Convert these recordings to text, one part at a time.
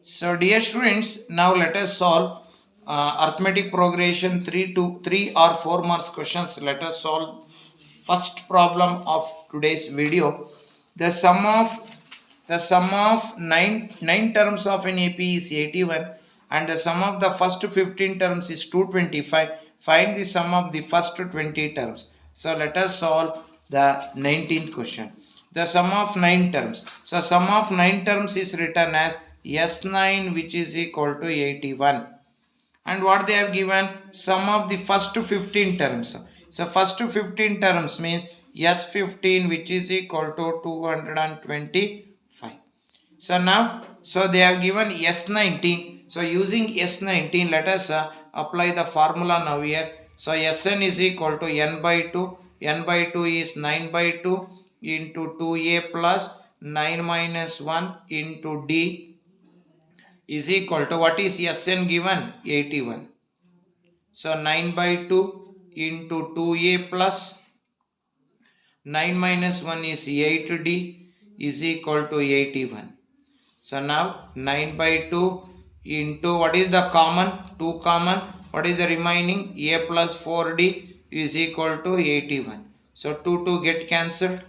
So, dear students, now let us solve arithmetic progression 3 or 4 marks questions. Let us solve first problem of today's video. The sum of nine terms of an AP is 81, and the sum of the first 15 terms is 225. Find the sum of the first 20 terms. So let us solve the 19th question. The sum of 9 terms. So sum of 9 terms is written as S9, which is equal to 81. And what they have given, sum of the first 15 terms. So first 15 terms means S15, which is equal to 225. So now, so they have given S19. So using S19, let us apply the formula now here. So Sn is equal to n by 2. N by 2 is 9 by 2 into 2a plus 9 minus 1 into d is equal to, what is Sn given? 81. So 9 by 2 into 2a plus 9 minus 1 is 8d is equal to 81. So now 9 by 2 into, what is the common? 2 common. What is the remaining? A plus 4d is equal to 81. So 2 get cancelled.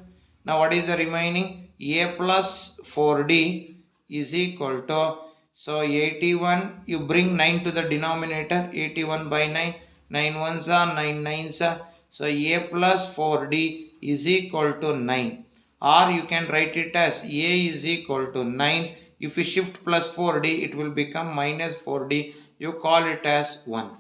Now what is the remaining? A plus 4d is equal to, so 81, you bring 9 to the denominator, 81 by 9, 9 ones are 9 nines are. So a plus 4d is equal to 9. Or you can write it as a is equal to 9. If you shift plus 4d, it will become minus 4d. You call it as 1.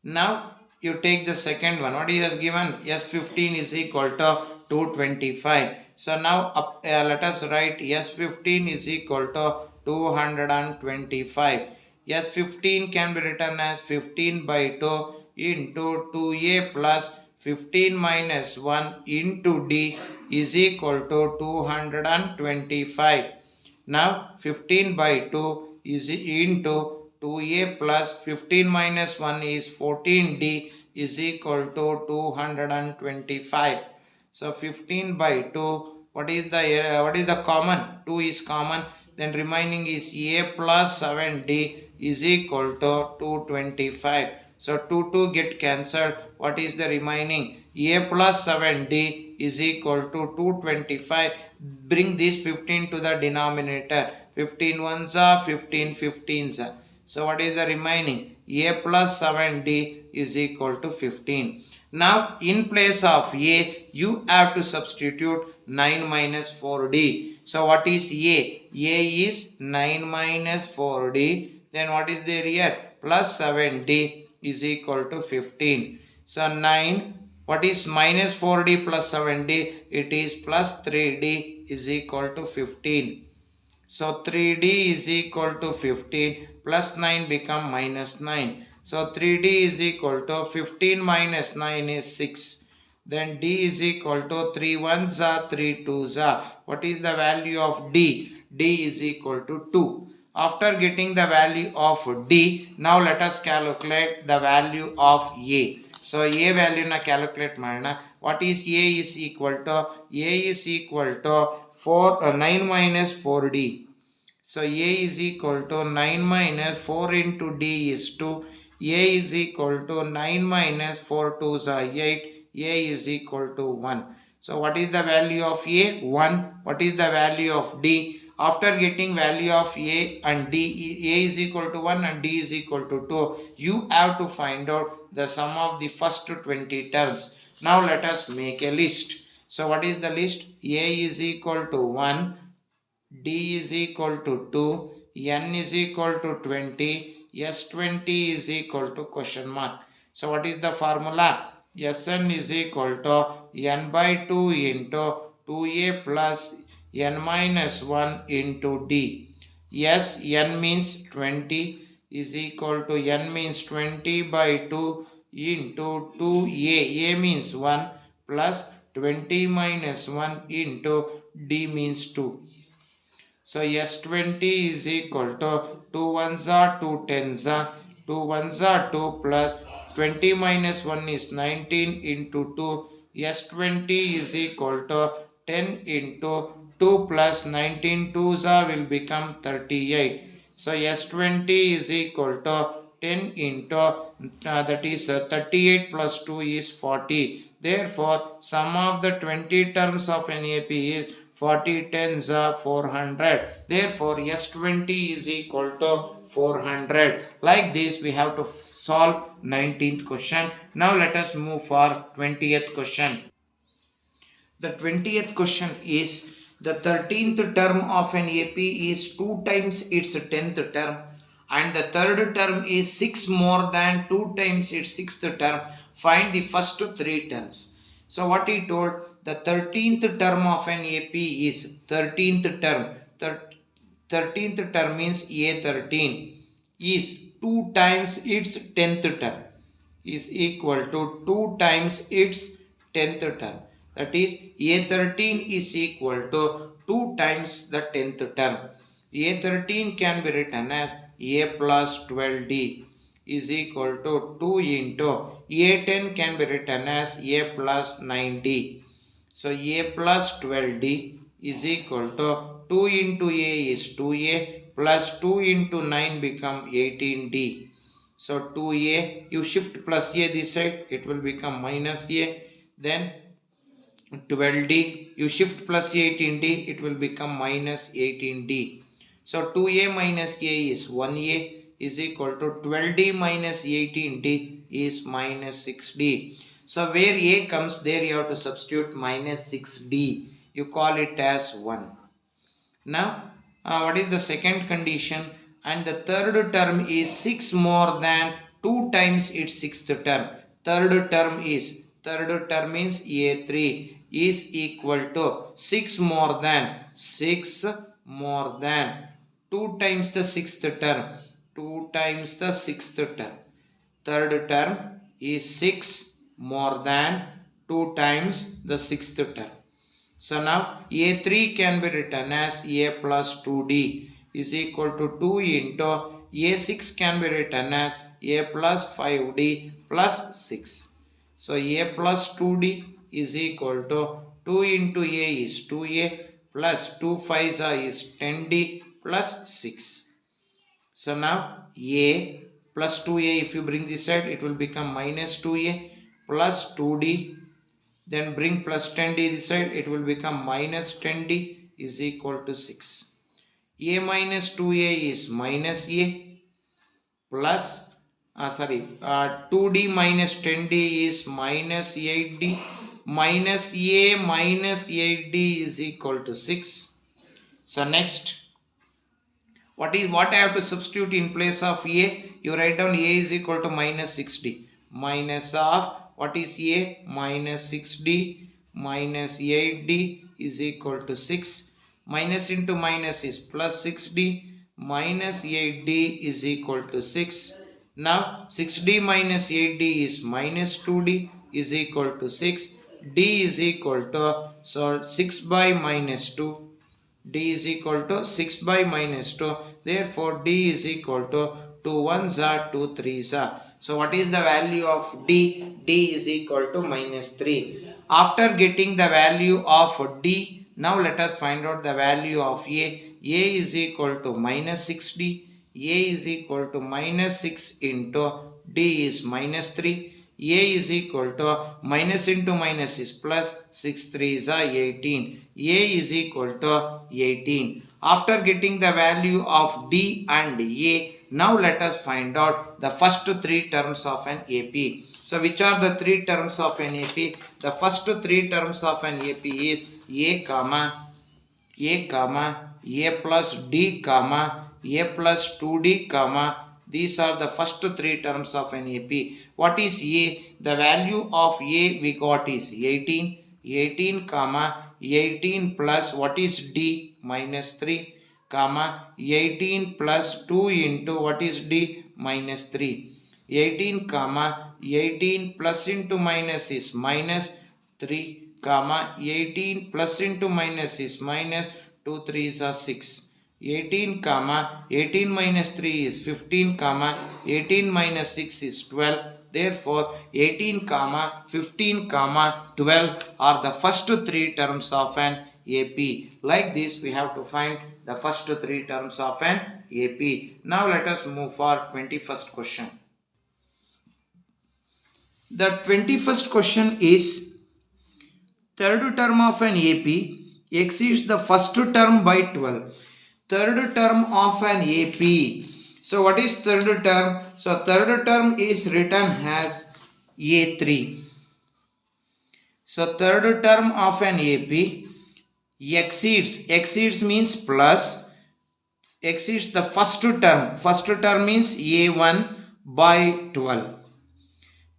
Now you take the second one. What is given? S15 is equal to 225. So now let us write S15 is equal to 225. S15 can be written as 15 by 2 into 2a plus 15 minus 1 into d is equal to 225. Now 15 by 2 is into 2a plus 15 minus 1 is 14d is equal to 225. So 15 by 2, what is the common? 2 is common, then remaining is a plus 7d is equal to 225. So 2 get cancelled. What is the remaining? A plus 7d is equal to 225. Bring this 15 to the denominator. 15 ones are 15 15s are. So what is the remaining? A plus 7d is equal to 15. Now in place of a, you have to substitute 9 minus 4d. So what is a? A is 9 minus 4d. Then what is there here? Plus 7d is equal to 15. So 9, what is minus 4d plus 7d? It is plus 3d is equal to 15. So 3d is equal to 15 plus 9 become minus 9. So 3d is equal to 15 minus 9 is 6. Then d is equal to 3 ones are 3 twos are. What is the value of d? D is equal to 2. After getting the value of d, now let us calculate the value of a. So a value na calculate ಮಾಡೋಣ. What is a is equal to? A is equal to 9 minus 4d. So a is equal to 9 minus 4 into d is 2. A is equal to 9 minus 4 2s are 8. A is equal to 1. So what is the value of a? 1. What is the value of d? After getting value of a and d, a is equal to 1 and d is equal to 2, you have to find out the sum of the first 20 terms. Now let us make a list. So what is the list? A is equal to 1, d is equal to 2, n is equal to 20, s20 is equal to question mark. So what is the formula? Sn is equal to n by 2 into 2a plus n minus 1 into d. Yes, n means 20 is equal to n means 20 by 2 into 2a. A means 1 plus 20 minus 1 into d means 2. So S20 is equal to 2 ones are 2 tens are 2 ones are 2 plus 20 minus 1 is 19 into 2. S20 is equal to 10 into 2 plus 19 2s will become 38. So S20 is equal to 10 into that is 38 plus 2 is 40. Therefore, sum of the 20 terms of NAP is 40 tens are 400. Therefore, S20 is equal to 400. Like this, we have to solve 19th question. Now, let us move for 20th question. The 20th question is the 13th term of an AP is 2 times its 10th term and the third term is 6 more than 2 times its 6th term. Find the first 3 terms. So what he told, the 13th term of an AP is 13th term. 13th term means A13 is 2 times its 10th term is equal to 2 times its 10th term. That is A13 is equal to 2 times the 10th term. A13 can be written as A plus 12D is equal to 2 into A10 can be written as A plus 9D. So A plus 12D is equal to 2 into A is 2A plus 2 into 9 become 18D. So 2A, you shift plus A this side, it will become minus A. Then 12D, you shift plus 18D, it will become minus 18D. So 2A minus A is 1A is equal to 12D minus 18D is minus 6D. So where A comes, there you have to substitute minus 6D. You call it as 1. Now, what is the second condition? And the third term is 6 more than 2 times its sixth term. Third term means A3 is equal to 6 more than 2 times the sixth term. 2 times the sixth term. Third term is 6 more than 2 times the sixth term. So now A3 can be written as A plus 2D is equal to 2 into A6 can be written as A plus 5D plus 6. So A plus 2D is equal to 2 into A is 2A plus 2 5s is 10D plus 6. So now A plus 2A, if you bring this side, it will become minus 2A plus 2D. Then bring plus 10D this side, it will become minus 10D is equal to 6. A minus 2A is minus A plus 2D minus 10D is minus 8D minus A minus 8D is equal to 6. So next, what I have to substitute in place of A? You write down A is equal to minus 6D. Minus of what is A? Minus 6D minus 8D is equal to 6. Minus into minus is plus 6D minus 8D is equal to 6. Now 6D minus 8D is minus 2D is equal to 6. D is equal to, so 6 by minus 2. D is equal to 6 by minus 2. Therefore, D is equal to 2 1s are 2 3s are. So, what is the value of D? D is equal to minus 3. After getting the value of D, now let us find out the value of A. A is equal to minus 6D. A is equal to minus 6 into D is minus 3. A is equal to minus into minus is plus 6 3s are 18. A is equal to 18. After getting the value of D and A, now let us find out the first 3 terms of an AP. So which are the 3 terms of an AP? The first 3 terms of an AP is A comma A plus D comma A plus 2D comma. These are the first 3 terms of an AP. What is A? The value of A we got is 18. 18 comma 18 plus what is D? Minus 3 comma 18 plus 2 into what is D? Minus 3. 18 comma 18 plus into minus is minus 3 comma 18 plus into minus is minus 2 3s are 6. 18 comma 18 minus 3 is 15 comma 18 minus 6 is 12. Therefore 18 comma 15 comma 12 are the first 3 terms of an AP. Like this, we have to find the first three terms of an AP. Now let us move for 21st question. The 21st question is third term of an AP exceeds the first term by 12. Third term of an AP. So what is third term? So third term is written as A3. So third term of an AP exceeds means plus, exceeds the first term. First term means A1 by 12.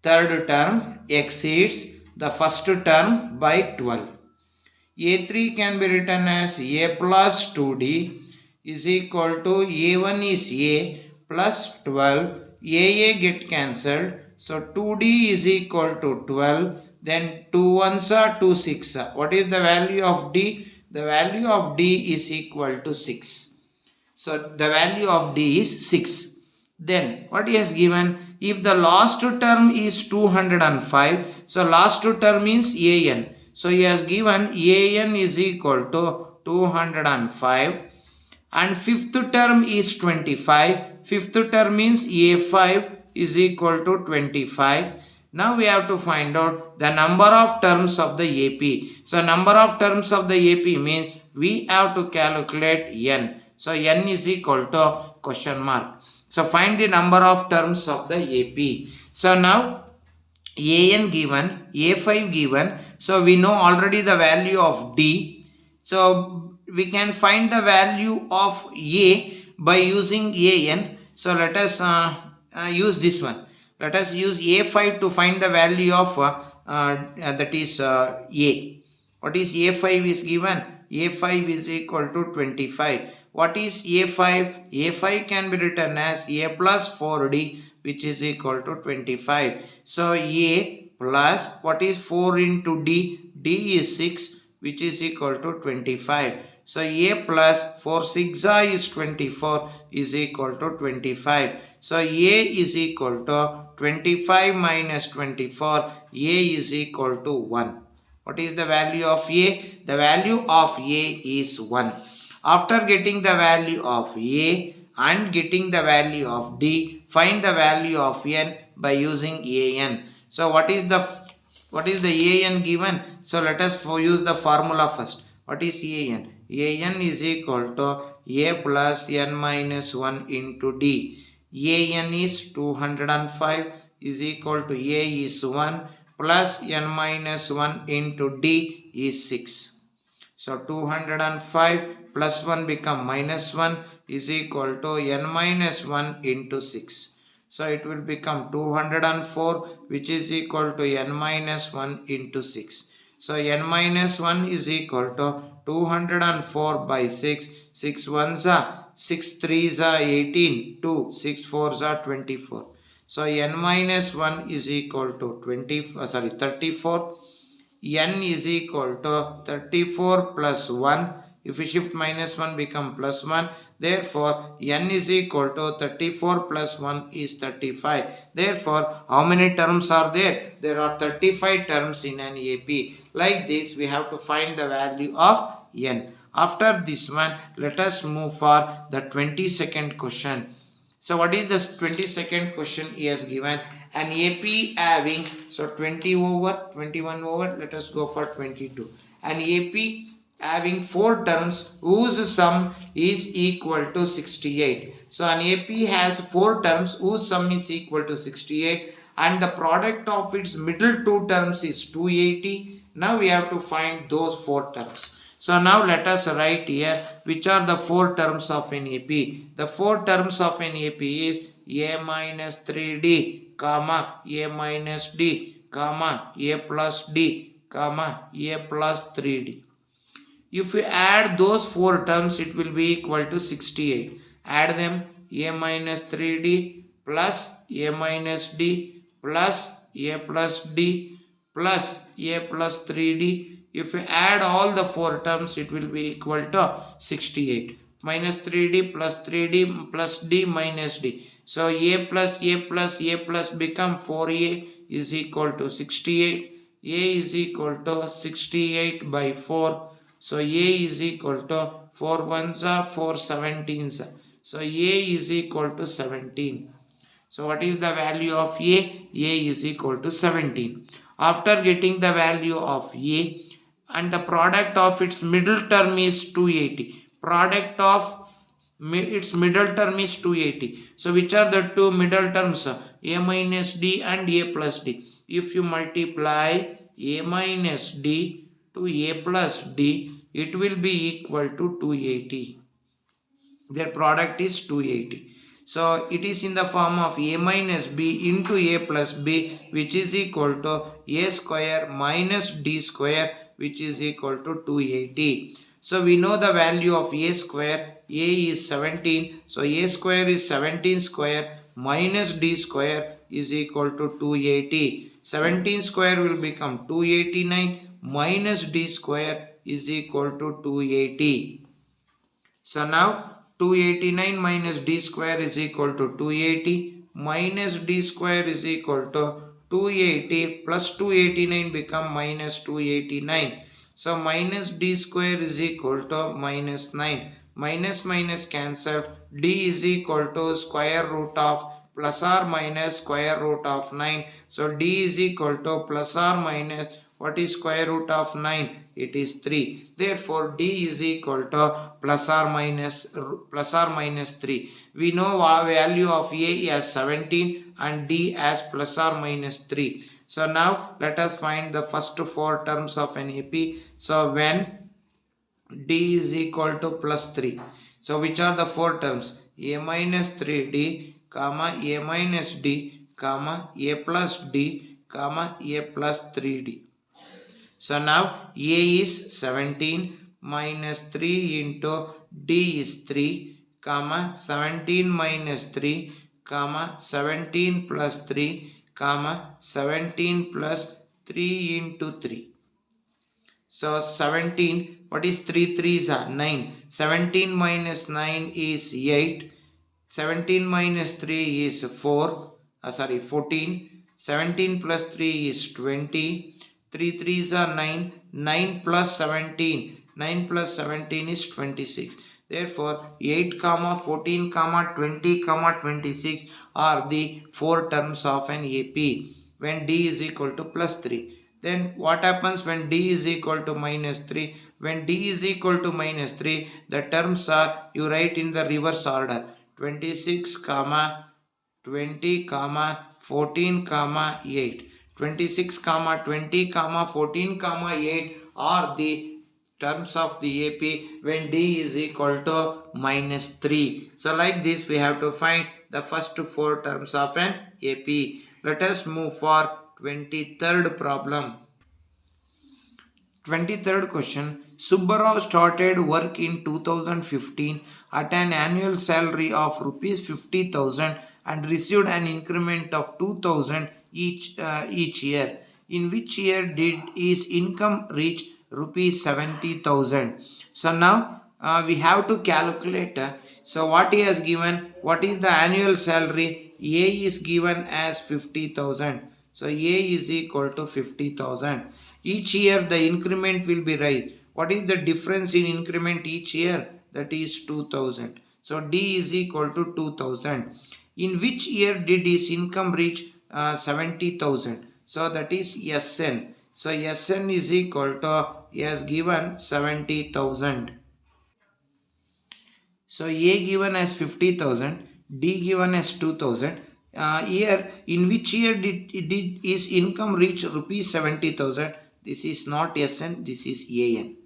Third term exceeds the first term by 12. A3 can be written as A plus 2D is equal to A1 is A plus 12. AA get cancelled. So 2D is equal to 12. Then 2 ones are 2 6. What is the value of D? The value of D is equal to 6. So the value of D is 6. Then what he has given? If the last term is 205, so last term means AN. So he has given AN is equal to 205 and fifth term is 25. Fifth term means A5 is equal to 25. Now we have to find out the number of terms of the AP. So number of terms of the AP means we have to calculate N. So N is equal to question mark. So find the number of terms of the AP. So now AN given, A5 given. So we know already the value of D. So we can find the value of A by using AN. So let us use this one. Let us use A5 to find the value of that is A. What is A5 is given? A5 is equal to 25. What is A5? A5 can be written as A plus 4D which is equal to 25. So A plus what is 4 into D? D is 6 which is equal to 25. So A plus 4 6 is 24 is equal to 25. So A is equal to 25 minus 24. A is equal to 1. What is the value of A? The value of A is 1. After getting the value of A and getting the value of D, find the value of N by using AN. So what is the AN given? So let us use the formula first. What is AN? AN is equal to A plus N minus 1 into D. AN is 205 is equal to A is 1 plus N minus 1 into D is 6. So 205 plus 1 become minus 1 is equal to N minus 1 into 6. So it will become 204 which is equal to N minus 1 into 6. So N minus 1 is equal to 204 by 6. 6 1s are 6 3s are 18. 2 6 4s are 24. So N minus 1 is equal to 34. N is equal to 34 plus 1. If we shift minus 1 become plus 1. Therefore, N is equal to 34 plus 1 is 35. Therefore, how many terms are there? There are 35 terms in an AP. Like this, we have to find the value of N. After this one, let us move for the 22nd question. So what is the 22nd question he has given? An AP having, so 20 over, 21 over, let us go for 22. An AP having 4 terms whose sum is equal to 68. So an AP has 4 terms whose sum is equal to 68 and the product of its middle 2 terms is 280. Now we have to find those 4 terms. So now let us write here which are the 4 terms of an AP. The 4 terms of an AP is A minus 3D, comma, A minus D, comma, A plus D, comma, A plus 3D. If you add those 4 terms, it will be equal to 68. Add them, A minus 3D plus A minus D plus A plus D plus A plus 3D. If you add all the 4 terms, it will be equal to 68. Minus 3D plus 3D plus D minus D. So A plus A plus A plus become 4A is equal to 68. A is equal to 68 by 4. So A is equal to 4 ones are 4 17s. So A is equal to 17. So what is the value of A? A is equal to 17. After getting the value of A and the product of its middle term is 280. Product of its middle term is 280. So which are the two middle terms? A minus D and A plus D. If you multiply A minus D to A plus D, it will be equal to 280. Their product is 280. So it is in the form of A minus B into A plus B, which is equal to A square minus D square, which is equal to 280. So we know the value of A square. A is 17. So A square is 17 square minus D square is equal to 280. 17 square will become 289 minus D square is equal to 280. So now 289 minus d square is equal to 280 minus d square is equal to 280 plus 289 become minus 289. So minus d square is equal to minus 9. Minus minus cancel. D is equal to square root of plus or minus square root of 9. So d is equal to plus or minus, what is square root of 9? It is 3. Therefore d is equal to plus or minus 3. We know our value of A as 17 and D as plus or minus 3. So now let us find the first four terms of an AP. So when D is equal to plus 3. So which are the four terms? A minus 3D, comma A minus D, comma A plus D, comma A plus 3D. So now A is 17 minus 3 into D is 3, comma 17 minus 3, comma 17 plus 3, comma 17 plus 3 into 3. So 17, what is 3 3s are 9. 17 minus 9 is 8. 17 minus 3 is 14. 17 plus 3 is 20. 3 3s are 9. 9 plus 17. 9 plus 17 is 26. Therefore, 8, 14, 20, 26 are the four terms of an AP when D is equal to plus 3. Then what happens when D is equal to minus 3? When D is equal to minus 3, the terms are, you write in the reverse order. 26, 20, 14, 8. 26, 20, 14, 8 are the terms of the AP when D is equal to minus 3. So like this we have to find the first four terms of an AP. Let us move for 23rd problem. 23rd question. Subbarao started work in 2015 at an annual salary of rupees 50,000 and received an increment of 2,000 each year. In which year did his income reach rupees 70,000? So now we have to calculate. So what he has given, what is the annual salary? A is given as 50,000. So A is equal to 50,000. Each year the increment will be raised. What is the difference in increment each year? That is 2000. So D is equal to 2000. In which year did his income reach 70,000? So that is SN. So SN is equal to, he has given 70,000. So A given as 50,000, D given as 2,000. Here, in which year did his income reach rupees 70,000? This is not SN, this is AN.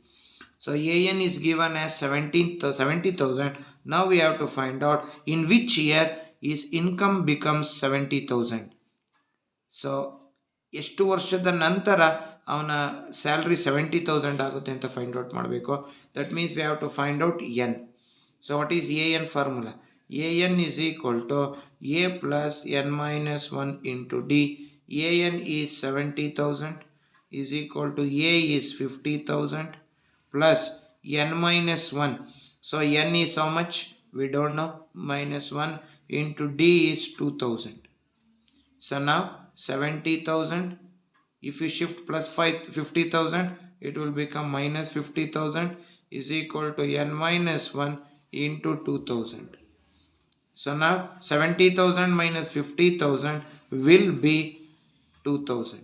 So AN is given as 70,000. Now we have to find out in which year his income becomes 70,000. So ಎಷ್ಟು ವರ್ಷದ ನಂತರ ಅವನ salary 70,000 ಆಗುತ್ತೆ ಅಂತ find out ಮಾಡಬೇಕು. That means we have to find out n. So what is a n formula? A n is equal to a plus n minus 1 into d. A n is 70,000 is equal to a is 50,000 plus n minus 1. So n is how much? We don't know. Minus 1 into d is 2,000. So now 70,000. If you shift plus 50,000, it will become minus 50,000 is equal to n minus 1 into 2000. So now 70,000 minus 50,000 will be 2000.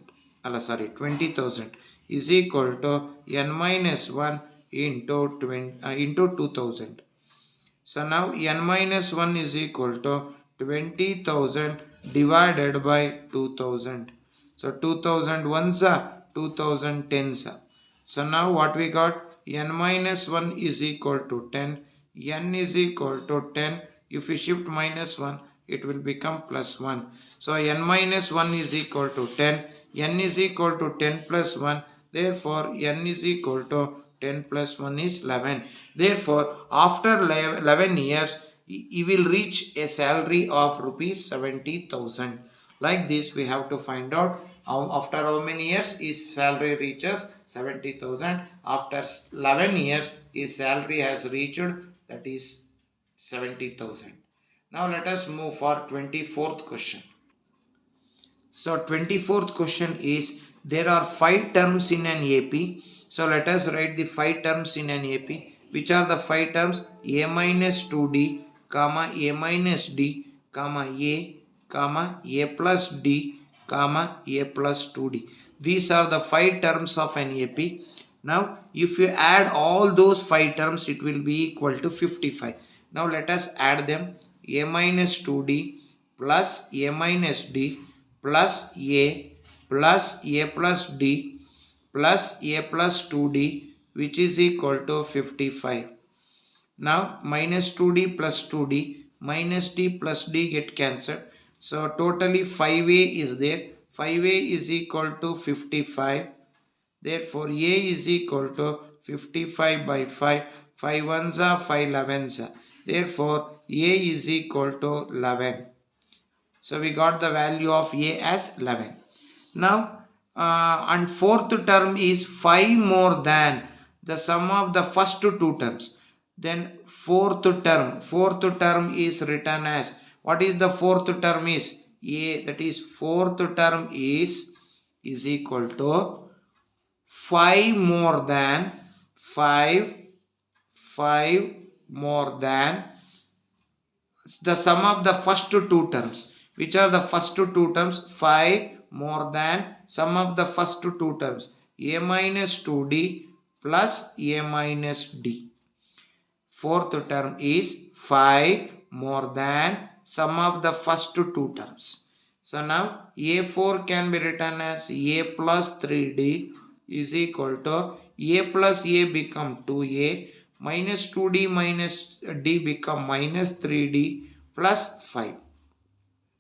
Sorry, 20,000 is equal to n minus 1 into 2000. So now n minus 1 is equal to 20,000 divided by 2000. So 2000 ones are 2000 tens are. So now what we got? N minus 1 is equal to 10. N is equal to 10. If we shift minus 1, it will become plus 1. So n minus 1 is equal to 10. N is equal to 10 plus 1. Therefore, n is equal to 10 plus 1 is 11. Therefore, after 11 years, he will reach a salary of rupees 70,000. Like this, we have to find out after how many years his salary reaches 70,000. After 11 years, his salary has reached, that is 70,000. Now let us move for 24th question. So 24th question is, there are 5 terms in an AP. So let us write the 5 terms in an AP. Which are the 5 terms? A minus 2D, comma A minus D, comma A plus D, comma A plus 2D. These are the 5 terms of an AP. Now if you add all those 5 terms, it will be equal to 55. Now let us add them. A minus 2D plus A minus D plus A plus A plus D plus A plus 2D, which is equal to 55. Now minus 2D plus 2D minus D plus D get cancelled. So totally 5A is there. 5A is equal to 55. Therefore A is equal to 55 by 5. 5 ones are 5 11s are. Therefore A is equal to 11. So we got the value of A as 11. Now and fourth term is 5 more than the sum of the first two terms. Then fourth term is written as, what is the fourth term is? A, that is fourth term is equal to 5 more than 5 more than the sum of the first two terms. Which are the first two terms? 5 more than sum of the first two terms. A minus 2D plus A minus D. Fourth term is 5 more than sum of the first two terms. So now A4 can be written as A plus 3D is equal to A plus A become 2A minus 2D minus D become minus 3D plus 5.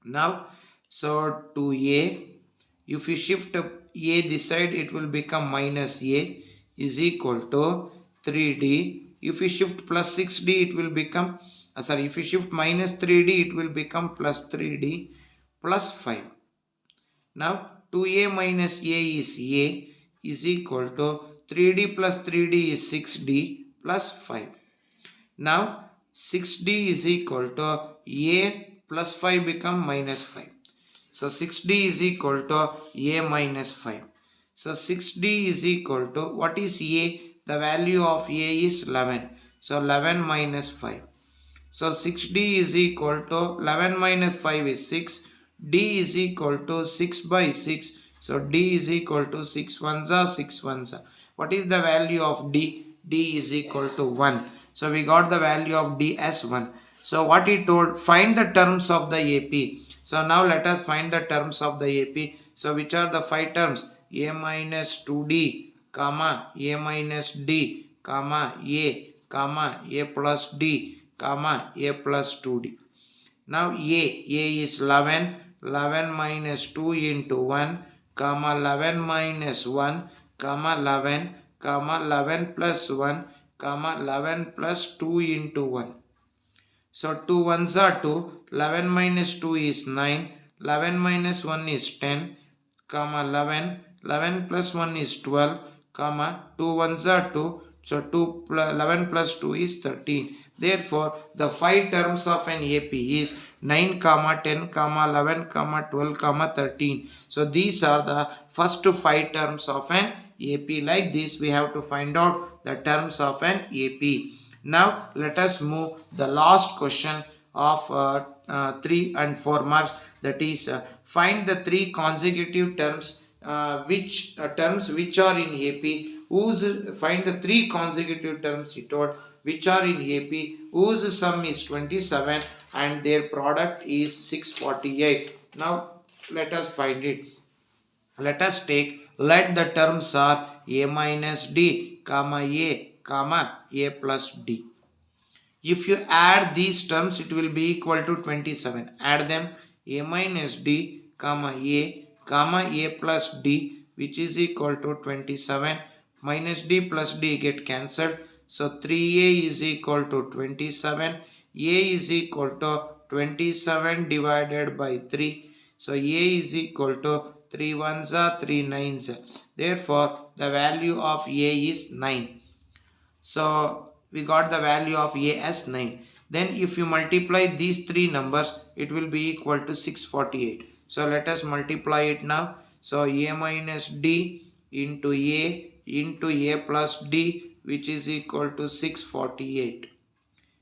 Now, so 2A, if you shift A this side, it will become minus A is equal to 3D. If you shift plus 6D, it will become, if you shift minus 3D, it will become plus 3D plus 5. Now 2A minus A is equal to 3D plus 3D is 6D plus 5. Now 6D is equal to A plus 5 become minus 5. So 6D is equal to A minus 5. So 6D is equal to, what is A? The value of A is 11. So 11 minus 5. So 6D is equal to 11 minus 5 is 6. D is equal to 6 by 6. So D is equal to 6 ones are 6 ones are. What is the value of D? D is equal to 1. So we got the value of D as 1. So what he told, find the terms of the AP. So now let us find the terms of the AP. So which are the 5 terms? A minus 2D, comma A minus D, comma A plus D, comma A plus 2D. Now A is 11. 11 minus 2 into 1, comma 11 minus 1, comma 11, comma 11 plus 1, comma 11 plus 2 into 1. So 2 ones are 2. 11 minus 2 is 9. 11 minus 1 is 10, comma 11. 11 plus 1 is 12, comma 2 ones are 2. So 11 plus 2 is 13. Therefore, the 5 terms of an AP is 9, 10, 11, 12, 13. So these are the first 5 terms of an AP. Like this we have to find out the terms of an AP. Now let us move the last question of 3 and 4 marks, that is find the three consecutive terms which are in AP find the three consecutive terms he told which are in AP whose sum is 27 and their product is 648. Now let us find it. Let us take, let the terms are a minus d comma a plus d. If you add these terms, it will be equal to 27. Add them, a minus d comma a plus d, which is equal to 27. Minus d plus d get cancelled. So 3a is equal to 27. A is equal to 27 divided by 3. So a is equal to 3 ones are 3 nines. Therefore, the value of a is 9. So we got the value of a as 9. Then if you multiply these three numbers, it will be equal to 648. So let us multiply it now. So a minus d into a plus d, which is equal to 648.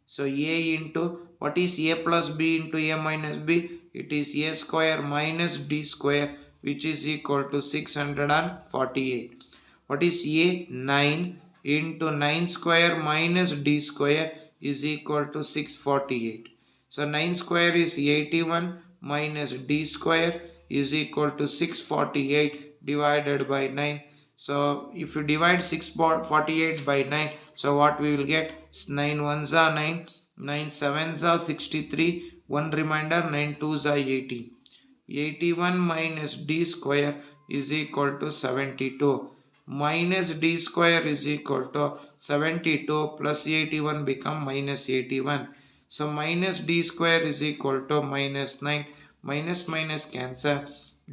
So a into, what is a plus b into a minus b? It is a square minus d square, which is equal to 648. What is a? 9 into 9 square minus d square is equal to 648. So 9 square is 81 minus d square is equal to 648 divided by 9. So if you divide 648 by 9, so what we will get? 9 ones are 9, 9 sevens are 63, 1 remainder, 9 twos are 18. 81 minus d square is equal to 72. Minus d square is equal to 72 plus 81 become minus 81. So minus d square is equal to minus 9. Minus minus cancel.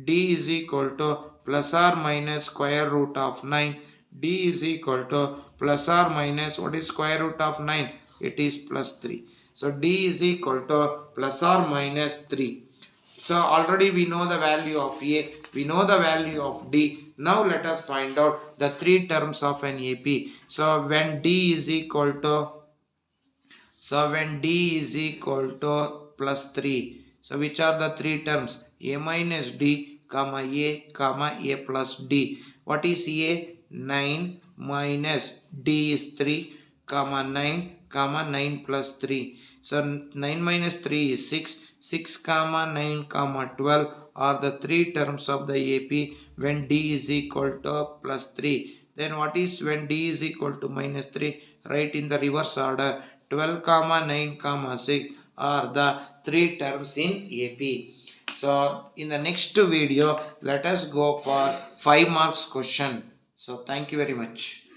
D is equal to plus or minus square root of 9. D is equal to plus or minus, what is square root of 9? It is plus 3. So D is equal to plus or minus 3. So already we know the value of A, we know the value of D. Now let us find out the three terms of an AP. So when D is equal to, when D is equal to plus 3. So which are the three terms? A minus D, a plus D. What is A? 9 minus D is 3, 9, 9 plus 3. So 9 minus 3 is 6. 6, 9, 12 are the three terms of the AP when D is equal to plus 3. Then what is when D is equal to minus 3? Write in the reverse order. 12, 9, 6 are the three terms in AP. So in the next video, let us go for 5 marks question. So thank you very much.